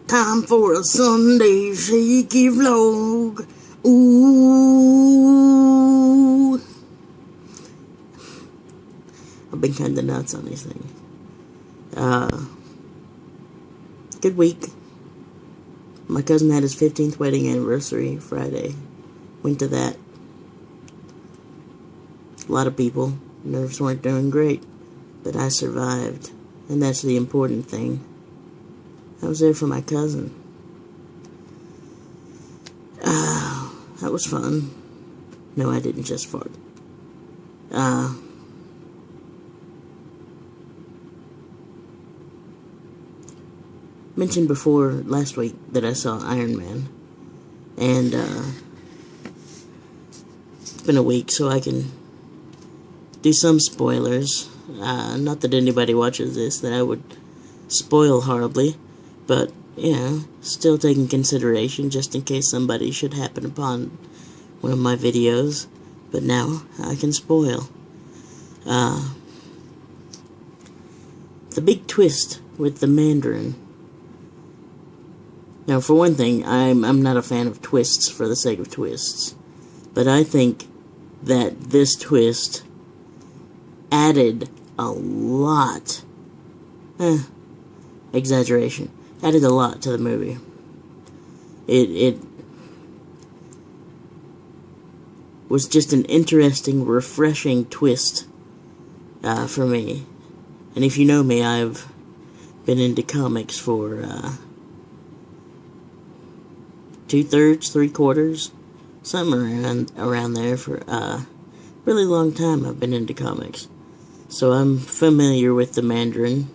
Time for a Sunday shaky vlog. Ooh. I've been kinda nuts on these things. Good week. My cousin had his 15th wedding anniversary Friday. Went to that. A lot of people. Nerves weren't doing great. But I survived. And that's the important thing. I was there for my cousin. That was fun. No, I didn't just fart. Mentioned before last week that I saw Iron Man. And, it's been a week, so I can do some spoilers. Not that anybody watches this that I would spoil horribly. But, you know, still taking consideration just in case somebody should happen upon one of my videos. But now, I can spoil. The big twist with the Mandarin. Now, for one thing, I'm not a fan of twists for the sake of twists. But I think that this twist added a lot. Exaggeration. Added a lot to the movie. It was just an interesting, refreshing twist for me. And if you know me, I've been into comics for 2/3, 3/4, something around there for a really long time. I've been into comics, so I'm familiar with the Mandarin.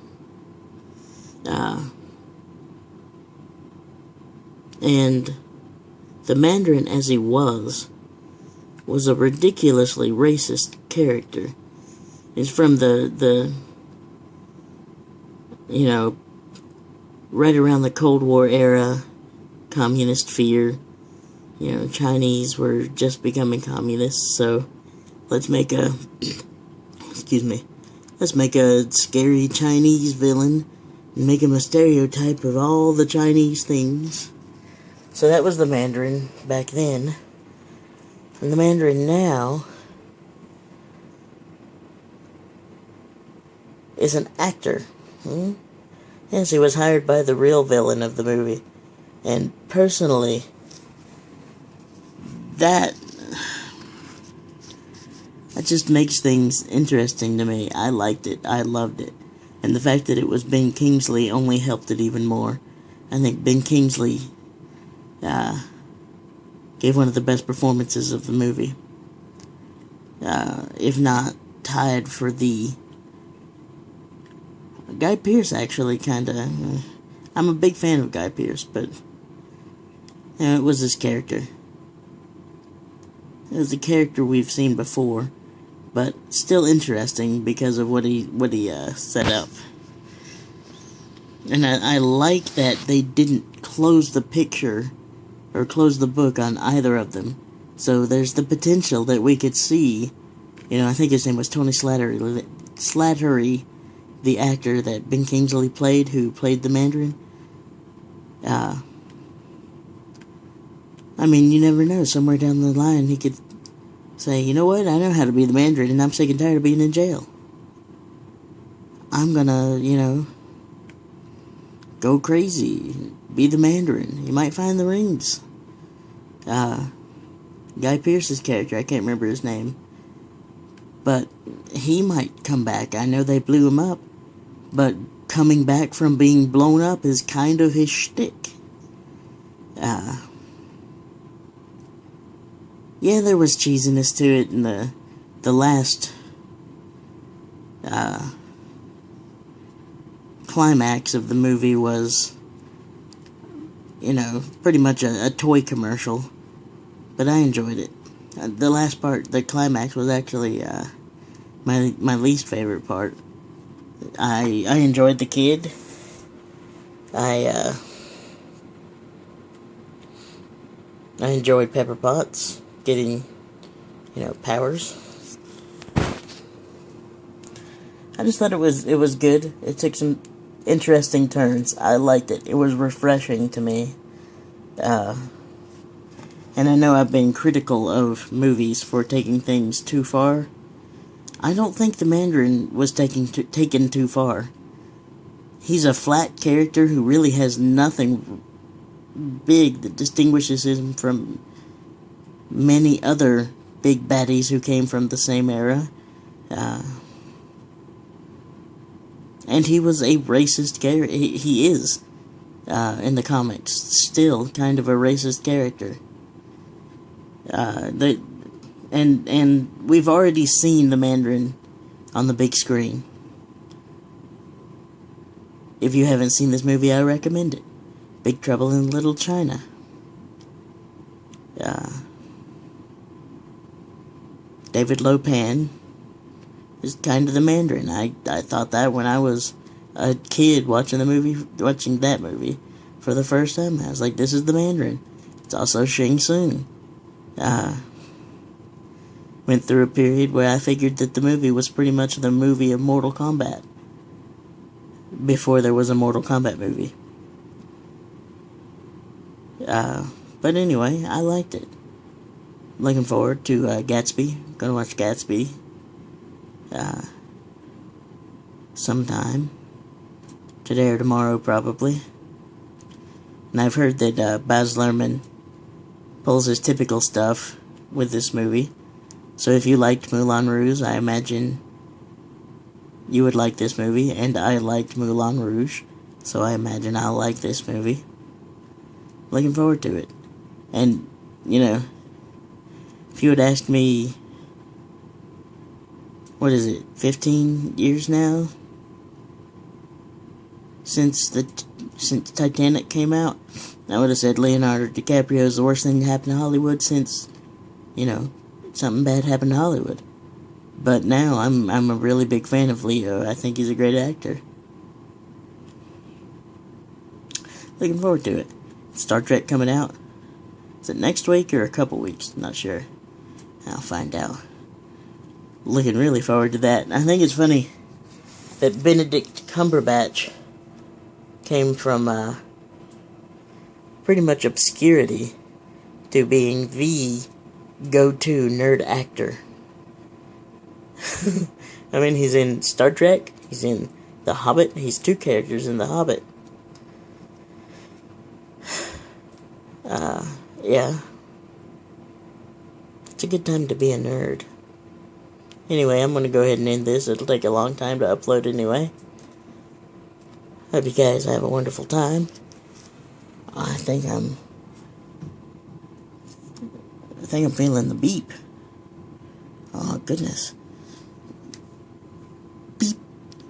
And the Mandarin, as he was a ridiculously racist character. He's from the you know, right around the Cold War era, communist fear. You know, Chinese were just becoming communists, so let's make a, let's make a scary Chinese villain and make him a stereotype of all the Chinese things. So that was the Mandarin back then. And the Mandarin now is an actor. Yes, he was hired by the real villain of the movie. And personally, that just makes things interesting to me. I liked it. I loved it. And the fact that it was Ben Kingsley only helped it even more. I think Ben Kingsley gave one of the best performances of the movie. If not tied for the... Guy Pearce, actually, kinda... I'm a big fan of Guy Pearce, but... You know, it was his character. It was a character we've seen before, but still interesting because of what he set up. And I like that they didn't close the picture or close the book on either of them. So there's the potential that we could see, you know, I think his name was Tony Slattery, the actor that Ben Kingsley played, who played the Mandarin. I mean, you never know. Somewhere down the line, he could say, you know what, I know how to be the Mandarin, and I'm sick and tired of being in jail. I'm gonna, you know, go crazy, be the Mandarin. You might find the rings. Guy Pearce's character, I can't remember his name, but he might come back. I know they blew him up, but coming back from being blown up is kind of his shtick. Yeah, there was cheesiness to it, and the last climax of the movie was, you know, pretty much a toy commercial, but I enjoyed it. The last part, the climax, was actually my least favorite part. I enjoyed the kid. I enjoyed Pepper Potts getting, you know, powers. I just thought it was good. It took some interesting turns. I liked it. It was refreshing to me. And I know I've been critical of movies for taking things too far. I don't think the Mandarin was taken too far. He's a flat character who really has nothing big that distinguishes him from many other big baddies who came from the same era. And he was a racist character. He is, in the comics, still kind of a racist character. And we've already seen the Mandarin on the big screen. If you haven't seen this movie, I recommend it. Big Trouble in Little China. David Lopan is kind of the Mandarin. I thought that when I was a kid watching that movie for the first time. I was like, this is the Mandarin. It's also Shang Tsung. Went through a period where I figured that the movie was pretty much the movie of Mortal Kombat. Before there was a Mortal Kombat movie. But anyway, I liked it. Looking forward to Gatsby. Gonna watch Gatsby sometime. Today or tomorrow, probably. And I've heard that Baz Luhrmann pulls his typical stuff with this movie. So if you liked Moulin Rouge, I imagine you would like this movie. And I liked Moulin Rouge, so I imagine I'll like this movie. Looking forward to it. And, you know, if you had asked me, what is it, 15 years now? Since Titanic came out, I would have said Leonardo DiCaprio is the worst thing to happen to Hollywood since, you know, something bad happened to Hollywood. But now I'm a really big fan of Leo. I think he's a great actor. Looking forward to it. Star Trek coming out. Is it next week or a couple weeks? Not sure. I'll find out. Looking really forward to that. I think it's funny that Benedict Cumberbatch came from pretty much obscurity to being the go-to nerd actor. I mean, he's in Star Trek, he's in The Hobbit, he's two characters in The Hobbit. Yeah. It's a good time to be a nerd. Anyway, I'm gonna go ahead and end this. It'll take a long time to upload anyway. Hope you guys have a wonderful time. I think I'm feeling the beep. Oh, goodness.